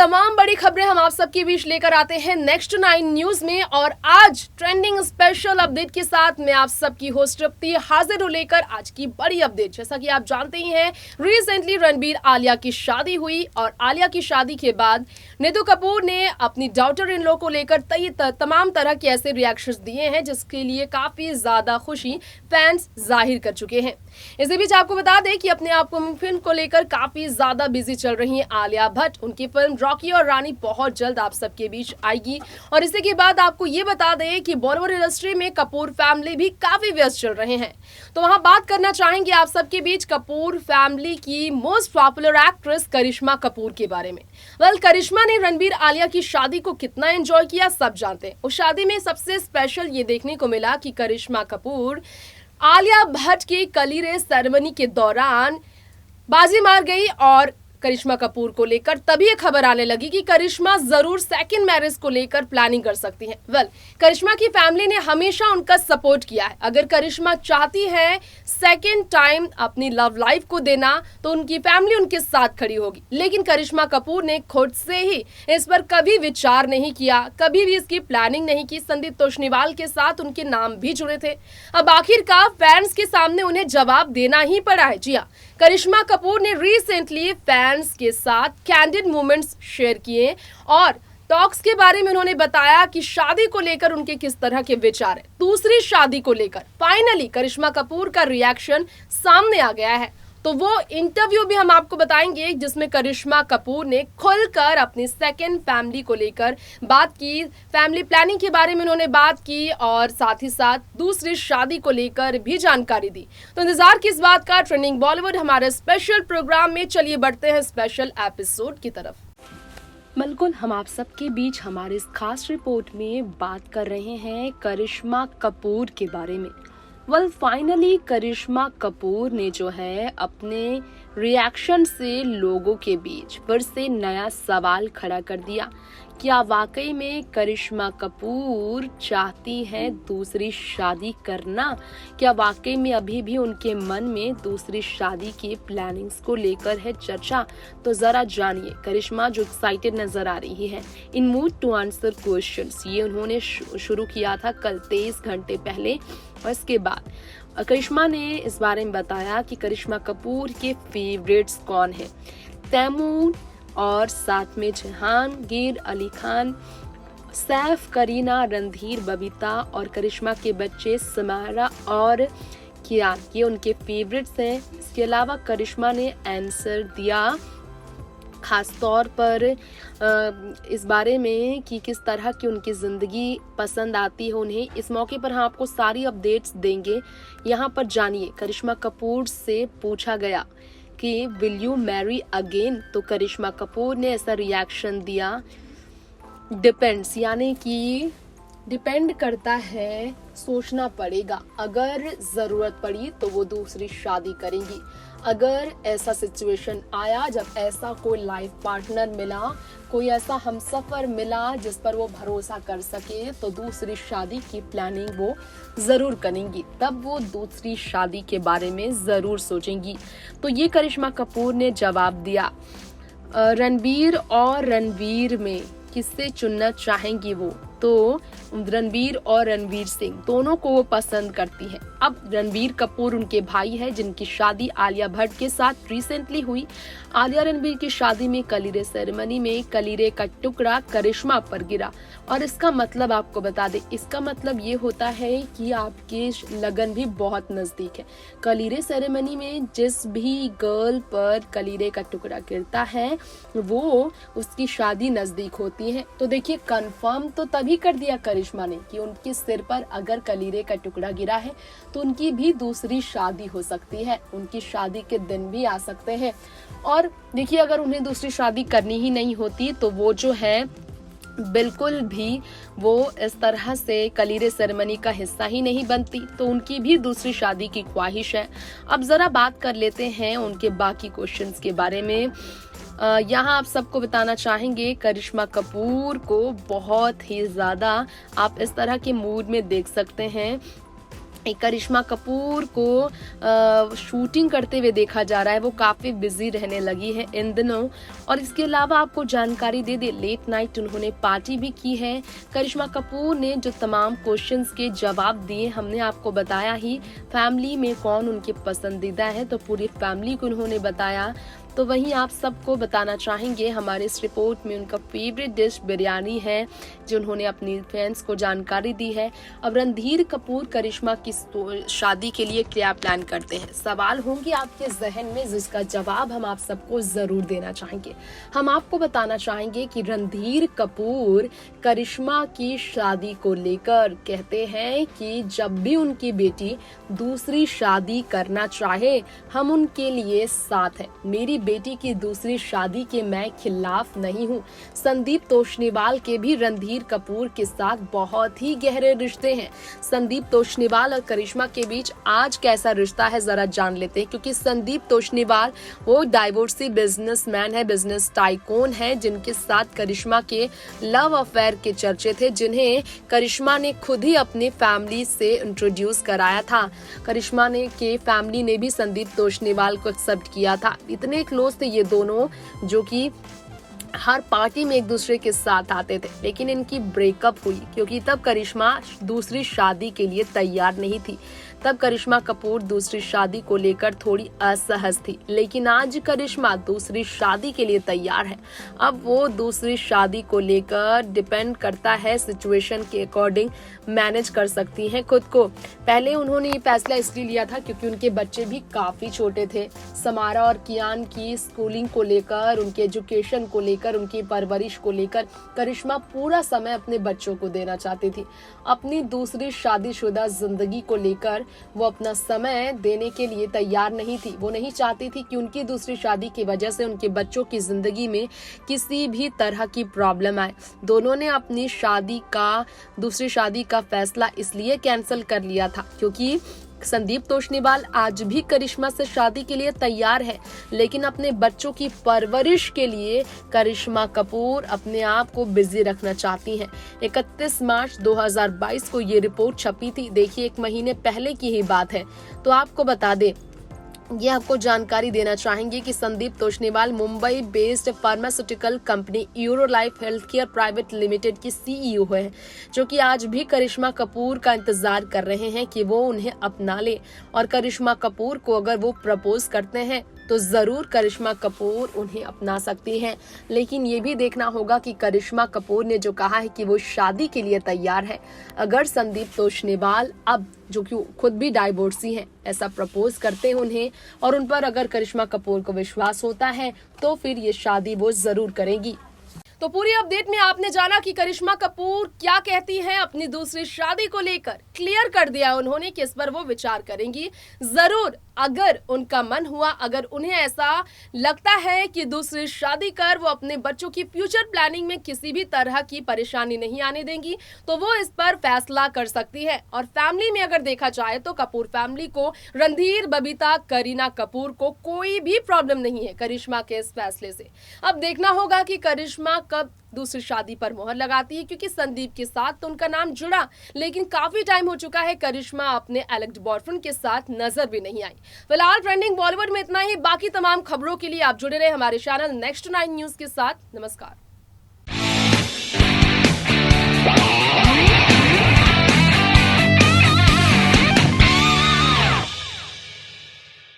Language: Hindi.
तमाम बड़ी खबरें हम आप सबके बीच लेकर आते हैं नेक्स्ट 9 न्यूज में। और आज ट्रेंडिंग स्पेशल अपडेट के साथ मैं आप सबकी होस्ट तृप्ति हाजिर हूं लेकर आज की बड़ी अपडेट। जैसा कि आप जानते ही हैं, रिसेंटली रणबीर आलिया की शादी हुई और आलिया की शादी के बाद नीतू कपूर ने अपनी डॉटर इन लॉ को लेकर तमाम तरह के ऐसे रिएक्शंस दिए हैं जिसके लिए काफी ज्यादा खुशी फैंस जाहिर कर चुके हैं। इसी बीच आपको बता दें कि अपने आप को फिल्म को लेकर काफी ज्यादा बिजी चल रही हैं आलिया भट्ट। उनकी फिल्म रॉकी और रानी बहुत जल्द आप सबके बीच आएगी। और इसी के बाद आपको ये बता दें कि बॉलीवुड इंडस्ट्री में कपूर फैमिली भी काफी व्यस्त चल रहे हैं। तो वहां बात करना चाहेंगे आप सबके बीच कपूर फैमिली की मोस्ट पॉपुलर एक्ट्रेस करिश्मा कपूर के बारे में। करिश्मा ने रणबीर आलिया की शादी को कितना एंजॉय किया सब जानते हैं। उस शादी में सबसे स्पेशल ये देखने को मिला कि करिश्मा कपूर आलिया भट्ट की कलीरे सेरेमनी के दौरान बाजी मार गई और करिश्मा कपूर को लेकर तभी ये खबर आने लगी कि करिश्मा जरूर सेकंड मैरिज को लेकर प्लानिंग कर सकती हैं। करिश्मा की फैमिली ने हमेशा उनका सपोर्ट किया है। अगर करिश्मा चाहती है सेकंड टाइम अपनी लव लाइफ को देना तो उनकी फैमिली उनके साथ खड़ी होगी, लेकिन करिश्मा कपूर ने खुद से ही इस पर कभी विचार नहीं किया, कभी भी इसकी प्लानिंग नहीं की। संदीप तोषनीवाल के साथ उनके नाम भी जुड़े थे। अब आखिरकार फैंस के सामने उन्हें जवाब देना ही पड़ा है। जी हाँ, करिश्मा कपूर ने रिसेंटली फैंस के साथ कैंडिड मोमेंट्स शेयर किए और टॉक्स के बारे में उन्होंने बताया कि शादी को लेकर उनके किस तरह के विचार है। दूसरी शादी को लेकर फाइनली करिश्मा कपूर का रिएक्शन सामने आ गया है। तो वो इंटरव्यू भी हम आपको बताएंगे जिसमें करिश्मा कपूर ने खुलकर अपनी सेकंड फैमिली को लेकर बात की, फैमिली प्लानिंग के बारे में उन्होंने बात की और साथ ही साथ दूसरी शादी को लेकर भी जानकारी दी। तो इंतजार किस बात का, ट्रेंडिंग बॉलीवुड हमारे स्पेशल प्रोग्राम में। चलिए बढ़ते हैं स्पेशल एपिसोड की तरफ। बिल्कुल, हम आप सबके बीच हमारे इस खास रिपोर्ट में बात कर रहे हैं करिश्मा कपूर के बारे में। फाइनली करिश्मा कपूर ने जो है अपने रिएक्शन से लोगों के बीच फिर से नया सवाल खड़ा कर दिया। क्या वाकई में करिश्मा कपूर चाहती हैं दूसरी शादी करना? क्या वाकई में अभी भी उनके मन में दूसरी शादी की प्लानिंग्स को लेकर है चर्चा? तो जरा जानिए, करिश्मा जो एक्साइटेड नजर आ रही है in mood to answer questions, ये उन्होंने शुरू किया था कल 23 घंटे पहले। और इसके बाद करिश्मा ने इस बारे में बताया कि करिश्मा कपूर के फेवरेट्स कौन हैं। तैमूर और साथ में जहांगीर अली खान, सैफ, करीना, रणधीर, बबीता और करिश्मा के बच्चे समारा और कियान, ये उनके फेवरेट्स हैं। इसके अलावा करिश्मा ने आंसर दिया खास तौर पर इस बारे में कि किस तरह की उनकी ज़िंदगी पसंद आती है उन्हें। इस मौके पर हम आपको सारी अपडेट्स देंगे। यहाँ पर जानिए, करिश्मा कपूर से पूछा गया कि विल यू मैरी अगेन, तो करिश्मा कपूर ने ऐसा रिएक्शन दिया, डिपेंड्स, यानी कि डिपेंड करता है, सोचना पड़ेगा। अगर ज़रूरत पड़ी तो वो दूसरी शादी करेंगी। अगर ऐसा सिचुएशन आया जब ऐसा कोई लाइफ पार्टनर मिला, कोई ऐसा हमसफर मिला जिस पर वो भरोसा कर सके, तो दूसरी शादी की प्लानिंग वो ज़रूर करेंगी। तब वो दूसरी शादी के बारे में ज़रूर सोचेंगी। तो ये करिश्मा कपूर ने जवाब दिया। रणबीर और रणवीर में किससे चुनना चाहेंगी वो? तो रणबीर और रणवीर सिंह दोनों को वो पसंद करती है। अब रणबीर कपूर उनके भाई है जिनकी शादी आलिया भट्ट के साथ रिसेंटली हुई। आलिया रणबीर की शादी में कलीरे सेरेमनी में कलीरे का टुकड़ा करिश्मा पर गिरा। और इसका मतलब आपको बता दें, इसका मतलब ये होता है कि आपके लगन भी बहुत नजदीक है। कलीरे सेरेमनी में जिस भी गर्ल पर कलीरे का टुकड़ा गिरता है वो उसकी शादी नजदीक होती है। तो देखिए, कंफर्म तो तभी कर दिया करिश्मा ने कि उनके सिर पर अगर कलीरे का टुकड़ा गिरा है तो उनकी भी दूसरी शादी हो सकती है, उनकी शादी के दिन भी आ सकते हैं। और देखिए, अगर उन्हें दूसरी शादी करनी ही नहीं होती तो वो जो है बिल्कुल भी वो इस तरह से कलीरे सेरेमनी का हिस्सा ही नहीं बनती, तो उनकी भी दूसरी शादी की ख्वाहिश है। अब जरा बात कर लेते हैं उनके बाकी क्वेश्चंस के बारे में। यहाँ आप सबको बताना चाहेंगे, करिश्मा कपूर को बहुत ही ज्यादा आप इस तरह के मूड में देख सकते हैं करिश्मा कपूर को शूटिंग करते हुए देखा जा रहा है। वो काफ़ी बिजी रहने लगी है इन दिनों। और इसके अलावा आपको जानकारी दे दे, लेट नाइट उन्होंने पार्टी भी की है। करिश्मा कपूर ने जो तमाम क्वेश्चंस के जवाब दिए, हमने आपको बताया ही फैमिली में कौन उनके पसंदीदा है, तो पूरी फैमिली को उन्होंने बताया। तो वहीं आप सबको बताना चाहेंगे, हमारे इस रिपोर्ट में उनका फेवरेट डिश बिरयानी है, जो उन्होंने अपनी फैंस को जानकारी दी है। अब रणधीर कपूर करिश्मा की शादी के लिए क्या प्लान करते हैं, सवाल होंगे आपके जहन में, जिसका जवाब हम आप सबको जरूर देना चाहेंगे। हम आपको बताना चाहेंगे कि रणधीर कपूर करिश्मा की शादी को लेकर कहते हैं कि जब भी उनकी बेटी दूसरी शादी करना चाहे, हम उनके लिए साथ हैं। मेरी बेटी की दूसरी शादी के मैं खिलाफ नहीं हूँ। संदीप तोषनीवाल के भी रणधीर कपूर के साथ बहुत ही गहरे रिश्ते हैं। संदीप तोषनीवाल और करिश्मा के बीच आज कैसा रिश्ता है जरा जान लेते हैं, क्योंकि संदीप तोषनीवाल वो डाइवोर्सी बिजनेसमैन है, बिजनेस टाइकून है, जिनके साथ करिश्मा के लव अफेयर के चर्चे थे, जिन्हें करिश्मा ने खुद ही अपनी फैमिली से इंट्रोड्यूस कराया था। करिश्मा ने के फैमिली ने भी संदीप तोषनीवाल को एक्सेप्ट किया था। इतने क्लोज थे ये दोनों, जो कि हर पार्टी में एक दूसरे के साथ आते थे। लेकिन इनकी ब्रेकअप हुई क्योंकि तब करिश्मा दूसरी शादी के लिए तैयार नहीं थी। तब करिश्मा कपूर दूसरी शादी को लेकर थोड़ी असहज थी, लेकिन आज करिश्मा दूसरी शादी के लिए तैयार है। अब वो दूसरी शादी को लेकर डिपेंड करता है, सिचुएशन के अकॉर्डिंग मैनेज कर सकती हैं खुद को। पहले उन्होंने ये फैसला इसलिए लिया था क्योंकि उनके बच्चे भी काफी छोटे थे। समारा और कियान की स्कूलिंग को लेकर, उनके एजुकेशन को लेकर, उनकी परवरिश को लेकर करिश्मा पूरा समय अपने बच्चों को देना चाहती थी। अपनी दूसरी शादीशुदा जिंदगी को लेकर वो अपना समय देने के लिए तैयार नहीं थी। वो नहीं चाहती थी कि उनकी दूसरी शादी की वजह से उनके बच्चों की जिंदगी में किसी भी तरह की प्रॉब्लम आए। दोनों ने अपनी दूसरी शादी का फैसला इसलिए कैंसिल कर लिया था क्योंकि संदीप तोषनीवाल आज भी करिश्मा से शादी के लिए तैयार है, लेकिन अपने बच्चों की परवरिश के लिए करिश्मा कपूर अपने आप को बिजी रखना चाहती हैं। 31 मार्च 2022 को ये रिपोर्ट छपी थी। देखिए, 1 महीने पहले की ही बात है। तो आपको बता दें, ये आपको जानकारी देना चाहेंगे कि Sandeep Toshniwal Mumbai based pharmaceutical company euro life health care private limited की सीईओ है, जो कि आज भी करिश्मा कपूर का इंतजार कर रहे हैं कि वो उन्हें अपना ले। और करिश्मा कपूर को अगर वो प्रपोज करते हैं तो जरूर करिश्मा कपूर उन्हें अपना सकती हैं। लेकिन ये भी देखना होगा कि करिश्मा कपूर ने जो कहा है कि वो शादी के लिए तैयार है, अगर संदीप तोषनीवाल अब जो कि खुद भी डाइवोर्सी हैं ऐसा प्रपोज करते हैं उन्हें, और उन पर अगर करिश्मा कपूर को विश्वास होता है, तो फिर ये शादी वो जरूर करेंगी। तो पूरी अपडेट में आपने जाना कि करिश्मा कपूर क्या कहती हैं अपनी दूसरी शादी को लेकर। क्लियर कर दिया उन्होंने कि इस पर वो विचार करेंगी जरूर, अगर उनका मन हुआ, अगर उन्हें ऐसा लगता है कि दूसरी शादी कर वो अपने बच्चों की फ्यूचर प्लानिंग में किसी भी तरह की परेशानी नहीं आने देंगी, तो वो इस पर फैसला कर सकती है। और फैमिली में अगर देखा जाए तो कपूर फैमिली को, रणधीर, बबीता, करीना कपूर को कोई भी प्रॉब्लम नहीं है करिश्मा के इस फैसले से। अब देखना होगा कि करिश्मा कब दूसरी शादी पर मोहर लगाती है, क्योंकि संदीप के साथ तो उनका नाम जुड़ा, लेकिन काफी टाइम हो चुका है करिश्मा अपने एलेक्ट बॉयफ्रेंड के साथ नजर भी नहीं आई। फिलहाल ट्रेंडिंग बॉलीवुड में इतना ही। बाकी तमाम खबरों के लिए आप जुड़े रहे हमारे चैनल नेक्स्ट 9 न्यूज के साथ। नमस्कार।